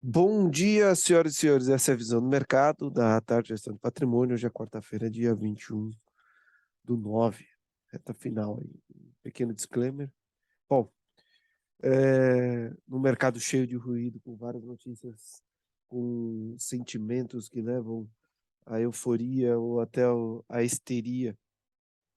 Bom dia, senhoras e senhores. Essa é a visão do mercado da tarde gestão de patrimônio. Hoje é quarta-feira, dia 21/9, reta final aí. Um pequeno disclaimer. Bom, no mercado cheio de ruído, com várias notícias, com sentimentos que levam à euforia ou até à histeria,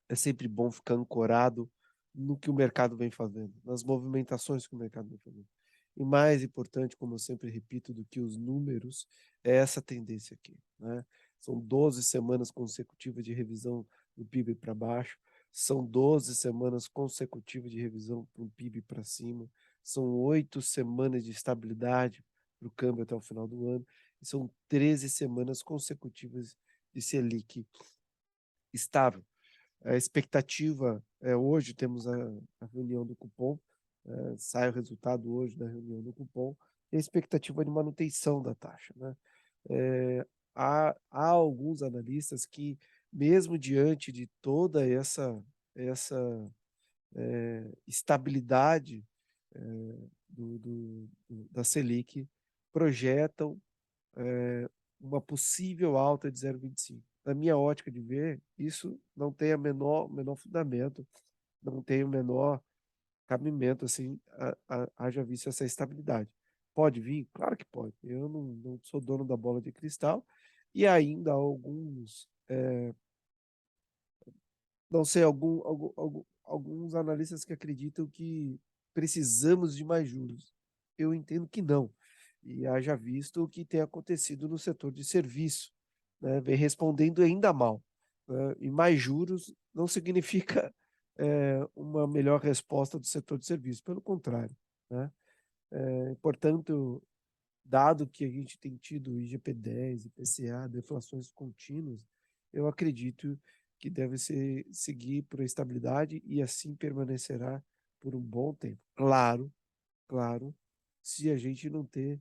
é sempre bom ficar ancorado no que o mercado vem fazendo, nas movimentações que o mercado vem fazendo. E mais importante, como eu sempre repito, do que os números, é essa tendência aqui, né? São 12 semanas consecutivas de revisão do PIB para baixo, são 12 semanas consecutivas de revisão para o PIB para cima, são 8 semanas de estabilidade para o câmbio até o final do ano, e são 13 semanas consecutivas de Selic estável. A expectativa é hoje, temos a reunião do cupom, sai o resultado hoje da reunião do cupom, e a expectativa de manutenção da taxa, né? Há alguns analistas que, mesmo diante de toda essa estabilidade da Selic, projetam uma possível alta de 0,25. Na minha ótica de ver, isso não tem a menor fundamento, não tem o menor cabimento, assim, haja visto essa estabilidade. Pode vir? Claro que pode. Eu não sou dono da bola de cristal e ainda há alguns, não sei, alguns analistas que acreditam que precisamos de mais juros. Eu entendo que não. E haja visto o que tem acontecido no setor de serviço, né? Vem respondendo ainda mal, né? E mais juros não significa uma melhor resposta do setor de serviço, pelo contrário, né? Portanto, dado que a gente tem tido IGP-10, IPCA, deflações contínuas, eu acredito que deve seguir por estabilidade e assim permanecerá por um bom tempo. Claro, claro, se a gente não ter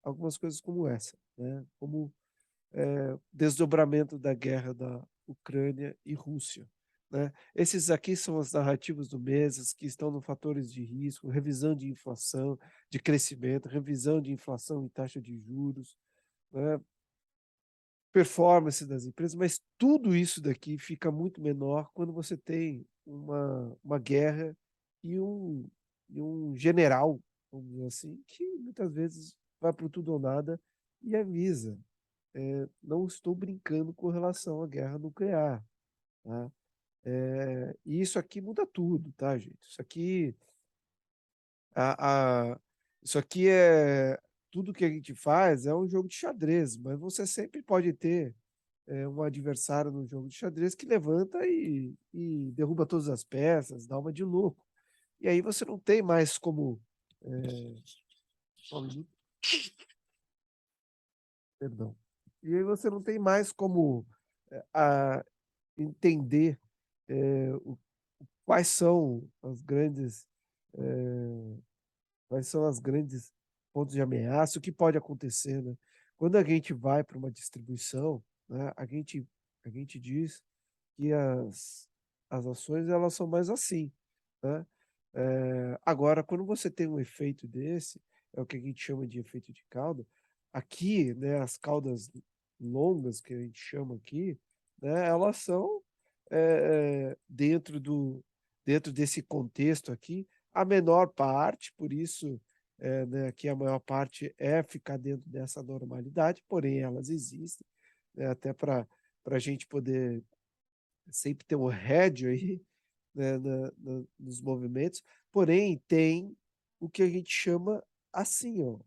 algumas coisas como essa, né? Como desdobramento da guerra da Ucrânia e Rússia, né? Esses aqui são as narrativas do mês que estão no fatores de risco, revisão de inflação, de crescimento, revisão de inflação e taxa de juros, né? Performance das empresas, mas tudo isso daqui fica muito menor quando você tem uma guerra e um general, vamos dizer assim, que muitas vezes vai para tudo ou nada e avisa: não estou brincando com relação à guerra nuclear, tá? E isso aqui muda tudo, tá, gente? A, a- isso aqui é tudo que a gente faz é um jogo de xadrez, mas você sempre pode ter um adversário no jogo de xadrez que levanta e derruba todas as peças, dá uma de louco. E aí você não tem mais como. É, só um minuto, perdão. E aí você não tem mais como entender quais são as grandes eh, quais são as grandes pontos de ameaça, o que pode acontecer, né? Quando a gente vai para uma distribuição, né, a gente diz que as ações elas são mais assim, né? Agora, quando você tem um efeito desse, é o que a gente chama de efeito de cauda. Aqui, né, as caudas longas que a gente chama aqui, né, elas são dentro desse contexto aqui a menor parte, por isso né, aqui a maior parte é ficar dentro dessa normalidade, porém elas existem, né, até para a gente poder sempre ter um head aí, né, nos movimentos, porém tem o que a gente chama assim, ó,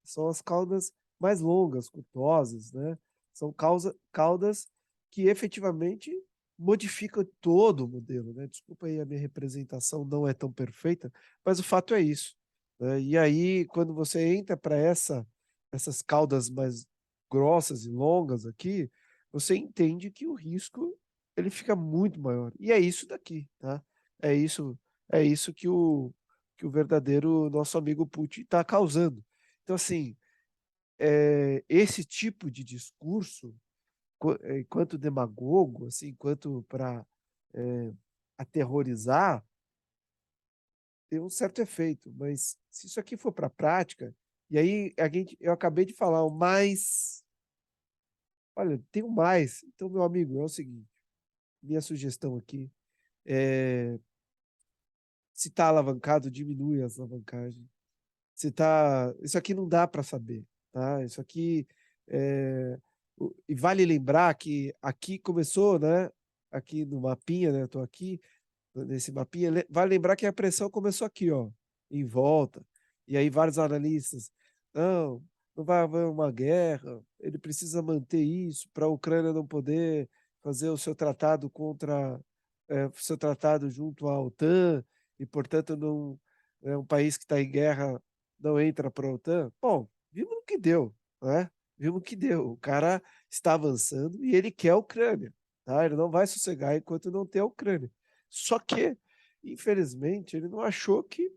são as caudas mais longas, curtosas, né? São caudas que efetivamente modificam todo o modelo, né? Desculpa aí, a minha representação não é tão perfeita, mas o fato é isso, né? E aí, quando você entra para essas caudas mais grossas e longas aqui, você entende que o risco ele fica muito maior. E é isso daqui, tá? É isso, é isso que o verdadeiro nosso amigo Putin está causando. Então, assim, esse tipo de discurso, enquanto demagogo, assim, enquanto para aterrorizar, tem um certo efeito, mas se isso aqui for para a prática, e aí eu acabei de falar o mais, olha, tem o mais. Então, meu amigo, é o seguinte, minha sugestão aqui é, se está alavancado, diminui as alavancagens. Se tá, isso aqui não dá para saber, tá? Isso aqui e vale lembrar que aqui começou, né? Aqui no mapinha, né? Estou aqui nesse mapinha. Vale lembrar que a pressão começou aqui, ó, em volta. E aí vários analistas, não, não vai haver uma guerra. Ele precisa manter isso para a Ucrânia não poder fazer o seu tratado seu tratado junto à OTAN e, portanto, não é um país que está em guerra não entra para a OTAN. Bom, vimos no que deu, né? Vimos o que deu. O cara está avançando e ele quer a Ucrânia, tá? Ele não vai sossegar enquanto não ter a Ucrânia. Só que, infelizmente, ele não achou que,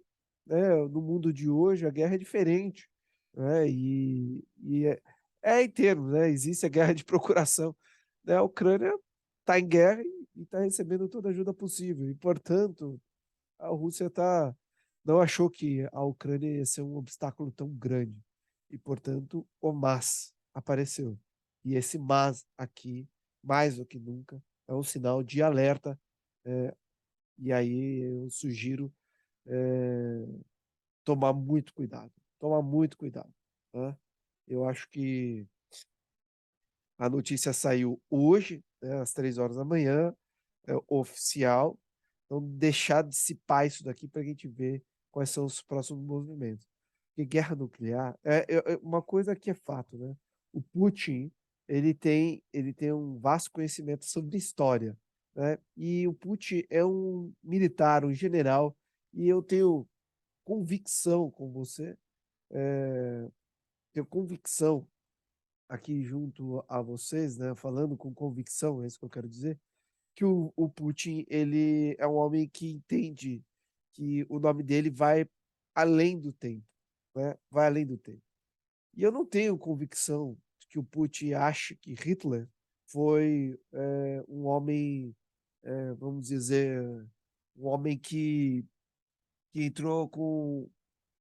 né, no mundo de hoje a guerra é diferente, né? É em termos, né? Existe a guerra de procuração, né? A Ucrânia está em guerra e está recebendo toda a ajuda possível. E, portanto, a Rússia não achou que a Ucrânia ia ser um obstáculo tão grande. E, portanto, o mas apareceu. E esse mas aqui, mais do que nunca, é um sinal de alerta. E aí eu sugiro tomar muito cuidado. Tomar muito cuidado. Né? Eu acho que a notícia saiu hoje, né, às 3 horas da manhã, oficial. Então, deixar dissipar isso daqui para a gente ver quais são os próximos movimentos. Porque guerra nuclear é uma coisa que é fato, né? O Putin ele tem um vasto conhecimento sobre história, né? E o Putin é um militar, um general, e eu tenho convicção com você, tenho convicção aqui junto a vocês, né? Falando com convicção, é isso que eu quero dizer, que o Putin ele é um homem que entende que o nome dele vai além do tempo, né? Vai além do tempo. E eu não tenho convicção de que o Putin ache que Hitler foi um homem, vamos dizer, um homem que entrou com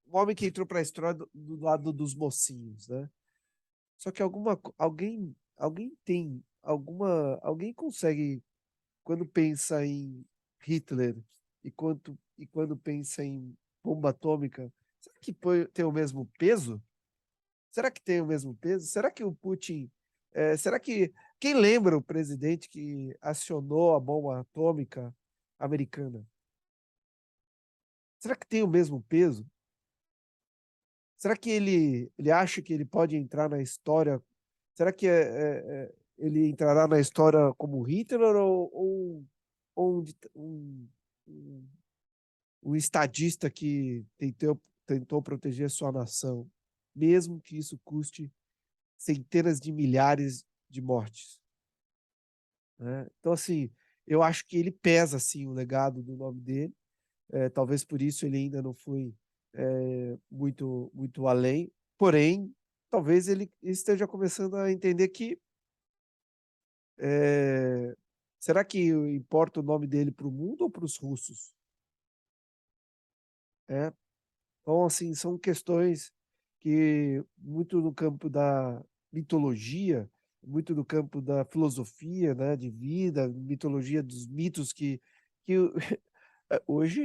um homem que entrou para a história do lado dos mocinhos, né? Só que alguém consegue quando pensa em Hitler e quando pensa em bomba atômica, será que tem o mesmo peso? Será que tem o mesmo peso? Será que o Putin. Será que. Quem lembra o presidente que acionou a bomba atômica americana? Será que tem o mesmo peso? Será que ele acha que ele pode entrar na história? Será que ele entrará na história como Hitler ou um um estadista que tentou proteger sua nação, mesmo que isso custe centenas de milhares de mortes? Né? Então, assim, eu acho que ele pesa, assim, o legado do nome dele. Talvez por isso ele ainda não foi muito, muito além. Porém, talvez ele esteja começando a entender que será que importa o nome dele para o mundo ou para os russos? É, então, assim, são questões que muito no campo da mitologia, muito no campo da filosofia, né, de vida, mitologia dos mitos que hoje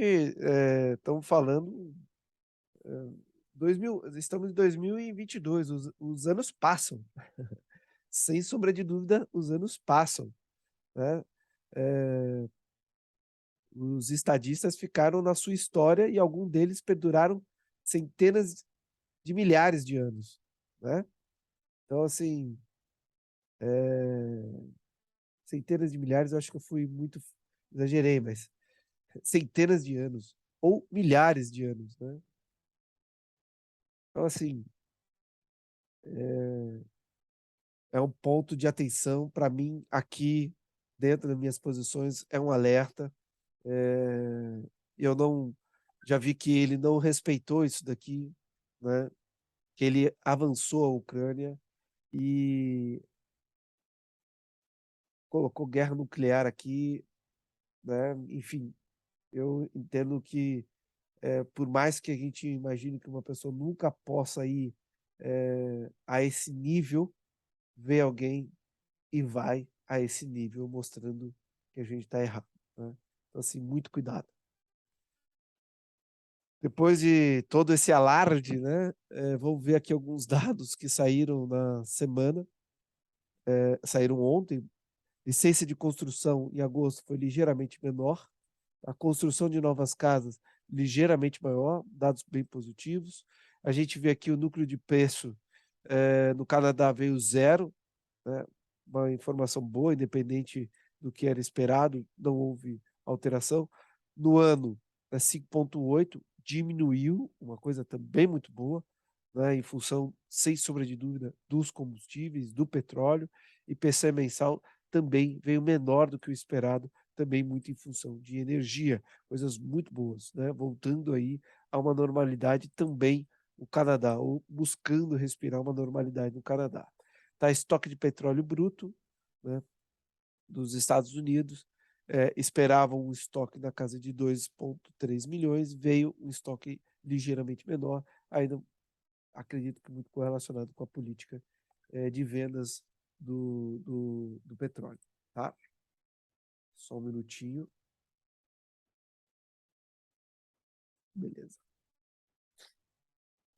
estão falando estamos em 2022, os anos passam, sem sombra de dúvida, os anos passam, né? Os estadistas ficaram na sua história e alguns deles perduraram centenas de milhares de anos, né? Então, assim, centenas de milhares, eu acho que eu fui muito, exagerei, mas centenas de anos, ou milhares de anos, né? Então, assim, é um ponto de atenção para mim aqui, dentro das minhas posições, é um alerta. Eu não, já vi que ele não respeitou isso daqui, né? Que ele avançou a Ucrânia e colocou guerra nuclear aqui, né? Enfim, eu entendo que por mais que a gente imagine que uma pessoa nunca possa ir a esse nível, vê alguém e vai a esse nível, mostrando que a gente está errado, né? Então, assim, muito cuidado. Depois de todo esse alarde, né, vamos ver aqui alguns dados que saíram na semana, saíram ontem. Licença de construção em agosto foi ligeiramente menor, a construção de novas casas ligeiramente maior, dados bem positivos. A gente vê aqui o núcleo de preço no Canadá veio zero, né? Uma informação boa, independente do que era esperado, não houve alteração. No ano, 5,8, diminuiu, uma coisa também muito boa, né? Em função, sem sombra de dúvida, dos combustíveis, do petróleo. IPC mensal também veio menor do que o esperado, também muito em função de energia, coisas muito boas, né? Voltando aí a uma normalidade também o Canadá, ou buscando respirar uma normalidade no Canadá. Tá, estoque de petróleo bruto, né, dos Estados Unidos, esperavam um estoque na casa de 2,3 milhões, veio um estoque ligeiramente menor, ainda acredito que muito correlacionado com a política de vendas do petróleo. Tá? Só um minutinho. Beleza.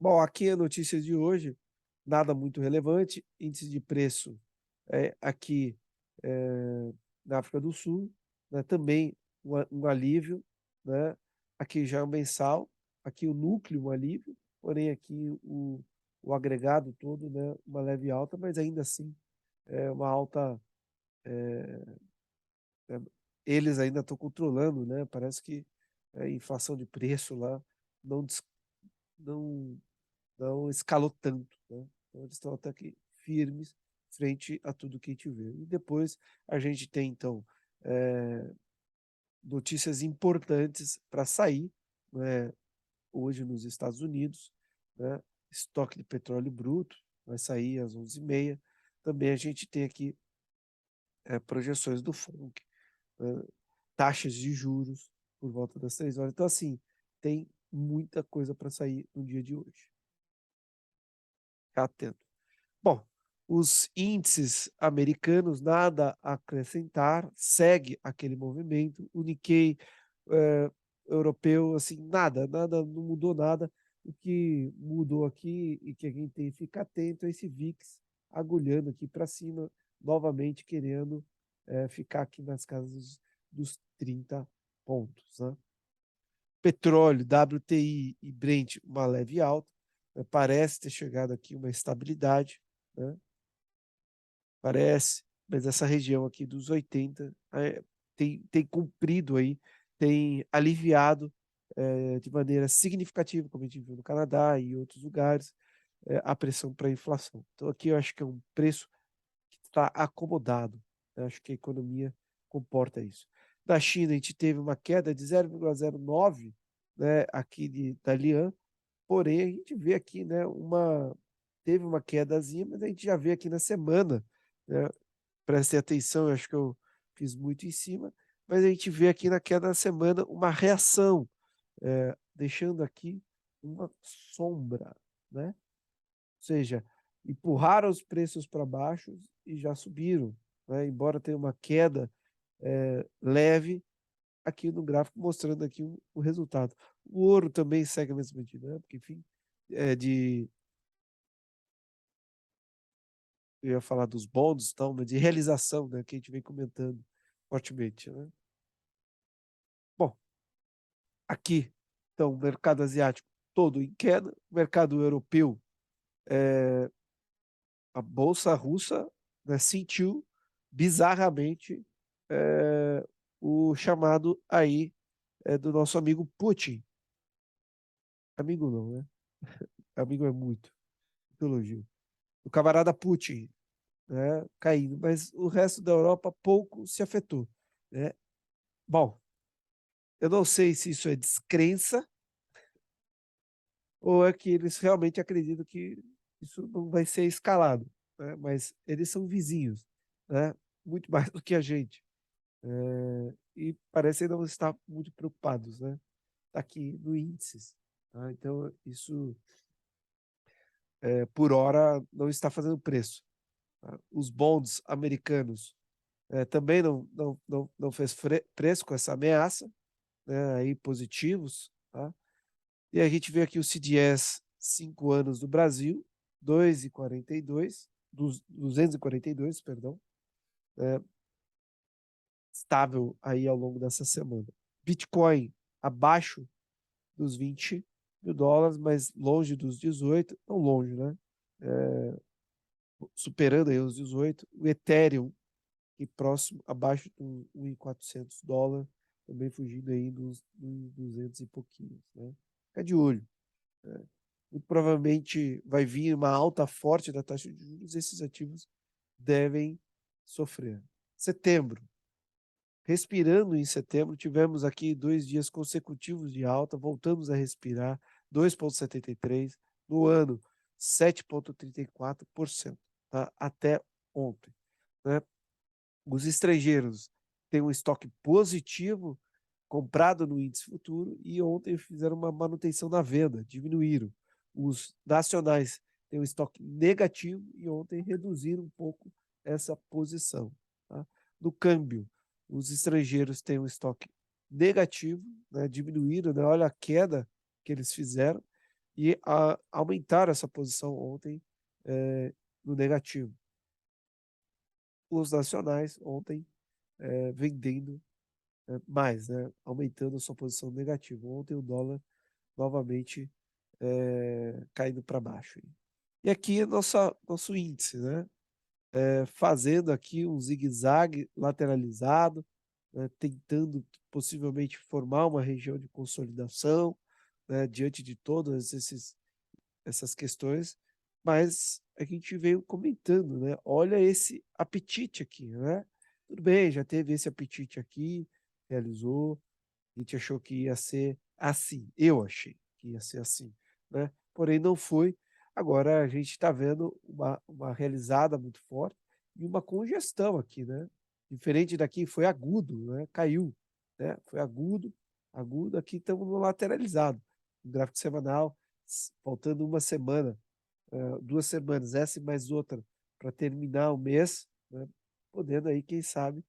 Bom, aqui a notícia de hoje, nada muito relevante, índice de preço aqui na África do Sul, né, também um alívio, né, aqui já é o mensal, aqui o núcleo um alívio, porém aqui o agregado todo, né, uma leve alta, mas ainda assim é uma alta, eles ainda estão controlando, né, parece que a inflação de preço lá não, não não escalou tanto, né? Então, eles estão até aqui firmes frente a tudo que a gente vê. E depois a gente tem, então, notícias importantes para sair, né? Hoje nos Estados Unidos, né? Estoque de petróleo bruto vai sair às 11h30. Também a gente tem aqui projeções do FONC, né? Taxas de juros por volta das 3 horas. Então, assim, tem muita coisa para sair no dia de hoje. Fica atento. Bom, os índices americanos, nada a acrescentar, segue aquele movimento. O Nikkei europeu, assim, nada, não mudou nada. O que mudou aqui e que a gente tem que ficar atento é esse VIX agulhando aqui para cima, novamente querendo ficar aqui nas casas dos 30 pontos. Né? Petróleo, WTI e Brent, uma leve alta. Parece ter chegado aqui uma estabilidade, né? Parece, mas essa região aqui dos 80 tem cumprido aí, tem aliviado de maneira significativa, como a gente viu no Canadá e em outros lugares, a pressão para a inflação. Então aqui eu acho que é um preço que está acomodado. Eu acho que a economia comporta isso. Da China, a gente teve uma queda de 0,09, né, aqui da Lian, porém a gente vê aqui, né, teve uma quedazinha, mas a gente já vê aqui na semana, né, prestem atenção, eu acho que eu fiz muito em cima, mas a gente vê aqui na queda da semana uma reação, deixando aqui uma sombra, né? Ou seja, empurraram os preços para baixo e já subiram, né? Embora tenha uma queda leve aqui no gráfico, mostrando aqui o resultado. O ouro também segue a mesma medida, né? Porque, enfim, eu ia falar dos bonds, tal, mas de realização, né? Que a gente vem comentando fortemente, né? Bom, aqui, então, o mercado asiático todo em queda, o mercado europeu, a bolsa russa, né, sentiu bizarramente o chamado aí do nosso amigo Putin. Amigo não, né? Amigo é muito elogio. O camarada Putin, né, caindo, mas o resto da Europa pouco se afetou, né? Bom, eu não sei se isso é descrença ou é que eles realmente acreditam que isso não vai ser escalado, né? Mas eles são vizinhos, né? Muito mais do que a gente. E parecem não estar muito preocupados, né? está aqui no índice. Tá? Então, isso, por hora, não está fazendo preço. Tá? Os bonds americanos também não fez preço com essa ameaça, né, aí positivos. Tá? E a gente vê aqui o CDS 5 anos do Brasil, 2,42, 242, perdão, estável aí ao longo dessa semana. Bitcoin abaixo dos 20 mil dólares, mas longe dos 18, não longe, né? Superando aí os 18. O Ethereum, e próximo, abaixo do 1.400 dólares, também fugindo aí dos 200 e pouquinhos, né? Fica de olho. Né? E provavelmente vai vir uma alta forte da taxa de juros, esses ativos devem sofrer. Setembro. Respirando em setembro, tivemos aqui 2 dias consecutivos de alta, voltamos a respirar, 2,73%, no ano 7,34%, tá? Até ontem. Né? Os estrangeiros têm um estoque positivo comprado no índice futuro e ontem fizeram uma manutenção na venda, diminuíram. Os nacionais têm um estoque negativo e ontem reduziram um pouco essa posição. Tá? No câmbio, os estrangeiros têm um estoque negativo, né, diminuíram, né, olha a queda que eles fizeram e aumentaram essa posição ontem no negativo. Os nacionais ontem vendendo mais, né, aumentando a sua posição negativa. Ontem o dólar novamente caindo para baixo. E aqui é nosso índice, né? Fazendo aqui um zigue-zague lateralizado, né, tentando possivelmente formar uma região de consolidação, né, diante de todas essas questões, mas a gente veio comentando, né? Olha esse apetite aqui, né? Tudo bem, já teve esse apetite aqui, realizou, a gente achou que ia ser assim, eu achei que ia ser assim, né? Porém não foi. Agora a gente está vendo uma realizada muito forte e uma congestão aqui, né? Diferente daqui, foi agudo, né? Caiu, né? Foi agudo, agudo. Aqui estamos no lateralizado. No gráfico semanal, faltando uma semana, 2 semanas, essa e mais outra, para terminar o mês, né? Podendo aí, quem sabe,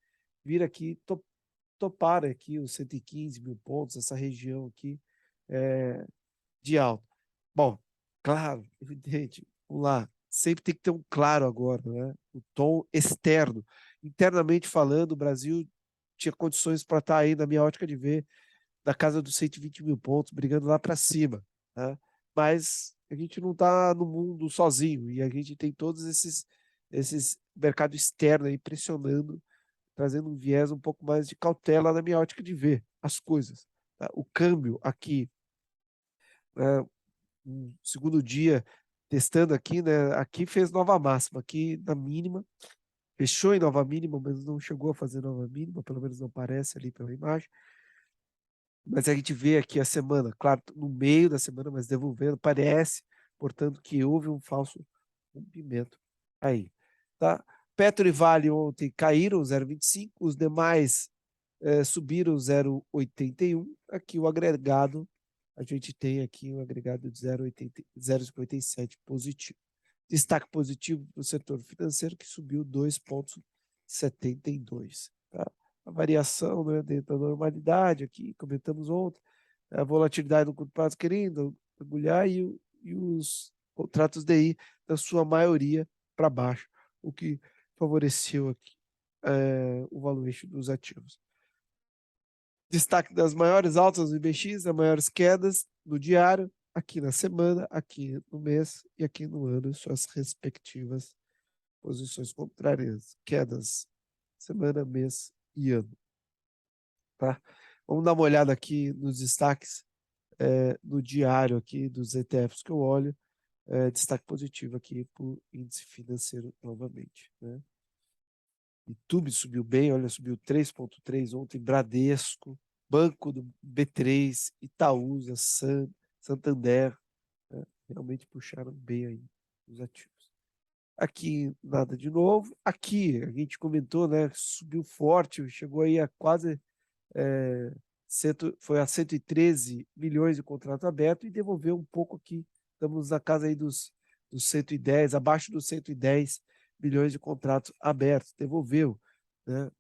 vir aqui topar aqui os 115 mil pontos, essa região aqui de alta. Bom, claro, evidente, vamos lá, sempre tem que ter um claro agora, né? O tom externo. Internamente falando, o Brasil tinha condições para estar aí, na minha ótica de ver, na casa dos 120 mil pontos, brigando lá para cima. Né? Mas a gente não está no mundo sozinho e a gente tem todos esses mercado externo aí pressionando, trazendo um viés um pouco mais de cautela na minha ótica de ver as coisas. Tá? O câmbio aqui, né, um segundo dia testando aqui, né, aqui fez nova máxima, aqui na mínima, fechou em nova mínima, mas não chegou a fazer nova mínima, pelo menos não parece ali pela imagem. Mas a gente vê aqui a semana, claro, no meio da semana, mas devolvendo, parece, portanto, que houve um falso rompimento aí. Tá? Petro e Vale ontem caíram 0,25, os demais subiram 0,81. Aqui o agregado, a gente tem aqui um agregado de 0,57 positivo. Destaque positivo para o setor financeiro, que subiu 2,72. Tá? A variação, né, dentro da normalidade, aqui comentamos ontem, a volatilidade no curto prazo querendo agulhar e os contratos DI, na sua maioria, para baixo, o que favoreceu aqui o valuation dos ativos. Destaque das maiores altas no IBX, as maiores quedas no diário, aqui na semana, aqui no mês e aqui no ano, suas respectivas posições contrárias, quedas semana, mês e ano. Tá? Vamos dar uma olhada aqui nos destaques no diário aqui dos ETFs que eu olho. Destaque positivo aqui para o índice financeiro novamente. Né? YouTube subiu bem, olha, subiu 3,3 ontem, Bradesco, Banco do B3, Itaúsa, Santander, né? Realmente puxaram bem aí os ativos. Aqui nada de novo. Aqui a gente comentou, né? Subiu forte, chegou aí a quase foi a 113 milhões de contrato aberto e devolveu um pouco aqui. Estamos na casa aí dos 110, abaixo dos 110 milhões de contratos abertos. Devolveu, né?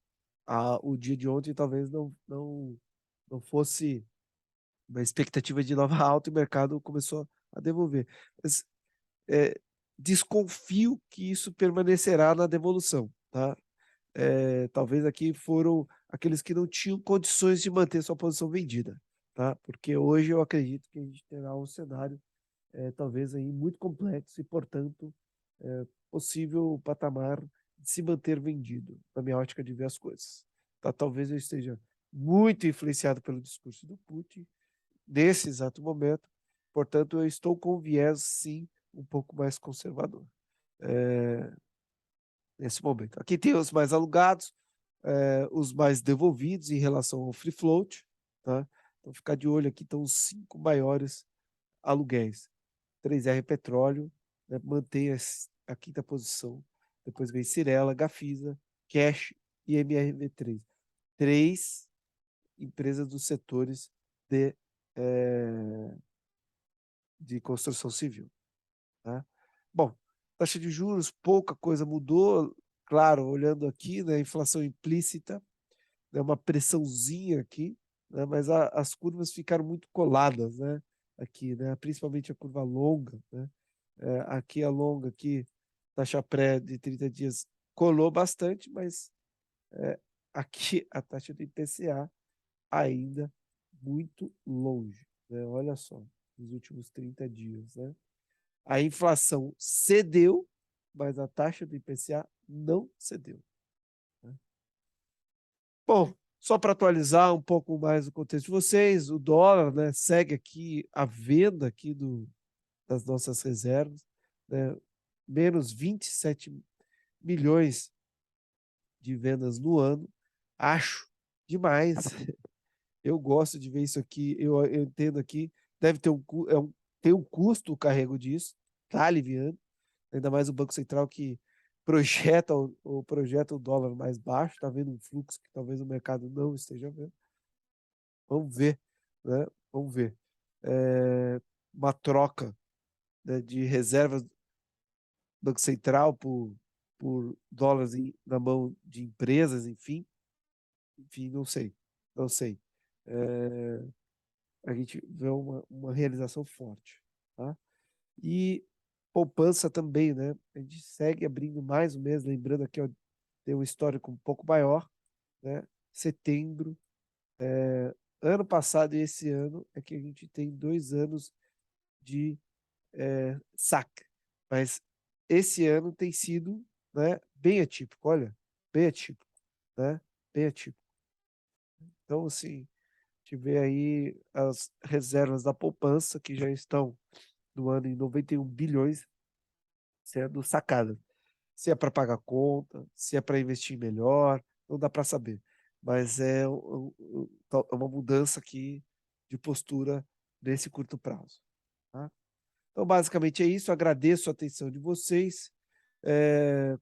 O dia de ontem talvez não fosse uma expectativa de nova alta e o mercado começou a devolver. Mas desconfio que isso permanecerá na devolução, tá? Talvez aqui foram aqueles que não tinham condições de manter sua posição vendida, tá? Porque hoje eu acredito que a gente terá um cenário talvez aí muito complexo e, portanto, possível patamar de se manter vendido, na minha ótica de ver as coisas. Tá? Talvez eu esteja muito influenciado pelo discurso do Putin nesse exato momento, portanto, eu estou com viés, sim, um pouco mais conservador nesse momento. Aqui tem os mais alugados, os mais devolvidos em relação ao free float, tá? Então, ficar de olho aqui, estão os 5 maiores aluguéis. 3R Petróleo, né, mantém a quinta posição. Depois vem Cirela, Gafisa, Cash e MRV3. 3 empresas dos setores de construção civil. Tá? Bom, taxa de juros, pouca coisa mudou. Claro, olhando aqui, né, inflação implícita, né, uma pressãozinha aqui, né, mas as curvas ficaram muito coladas, né, aqui, né, principalmente a curva longa, né, aqui a longa, aqui, taxa pré de 30 dias colou bastante, mas aqui a taxa do IPCA ainda muito longe, né, olha só, nos últimos 30 dias, né. A inflação cedeu, mas a taxa do IPCA não cedeu. Né? Bom, só para atualizar um pouco mais o contexto de vocês, o dólar, né, segue aqui a venda aqui das nossas reservas, né, menos 27 milhões de vendas no ano. Acho demais. Eu gosto de ver isso aqui. Eu entendo aqui, deve ter tem um custo o carrego disso, tá aliviando. Ainda mais o Banco Central que projeta o dólar mais baixo, está vendo um fluxo que talvez o mercado não esteja vendo. Vamos ver, né? Vamos ver. Uma troca, né, de reservas do Banco Central por dólares na mão de empresas, enfim, não sei, não sei. A gente vê uma realização forte, tá? E poupança também, né? A gente segue abrindo mais um mês, lembrando aqui, ó, tem um histórico um pouco maior, né? Setembro, ano passado e esse ano é que a gente tem 2 anos de saque, mas esse ano tem sido, né, bem atípico, olha, bem atípico, né? Bem atípico. Então, assim, a gente vê aí as reservas da poupança que já estão no ano em 91 bilhões sendo sacadas. Se é para pagar conta, se é para investir melhor, não dá para saber. Mas é uma mudança aqui de postura nesse curto prazo. Tá? Então, basicamente é isso. Agradeço a atenção de vocês.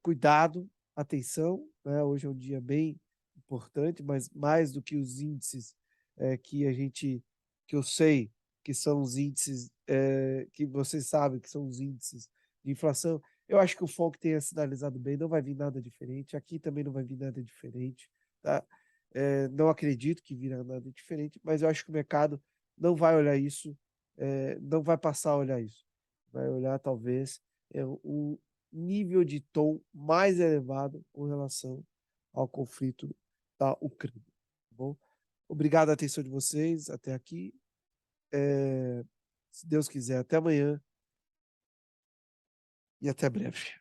Cuidado, atenção. Né? Hoje é um dia bem importante, mas mais do que os índices que eu sei que são os índices que vocês sabem que são os índices de inflação. Eu acho que o FONC tenha sinalizado bem, não vai vir nada diferente. Aqui também não vai vir nada diferente. Tá? Não acredito que virá nada diferente, mas eu acho que o mercado não vai olhar isso, não vai passar a olhar isso. Vai olhar, talvez, um nível de tom mais elevado com relação ao conflito da Ucrânia. Tá bom? Obrigado a atenção de vocês até aqui. Se Deus quiser, até amanhã e até breve.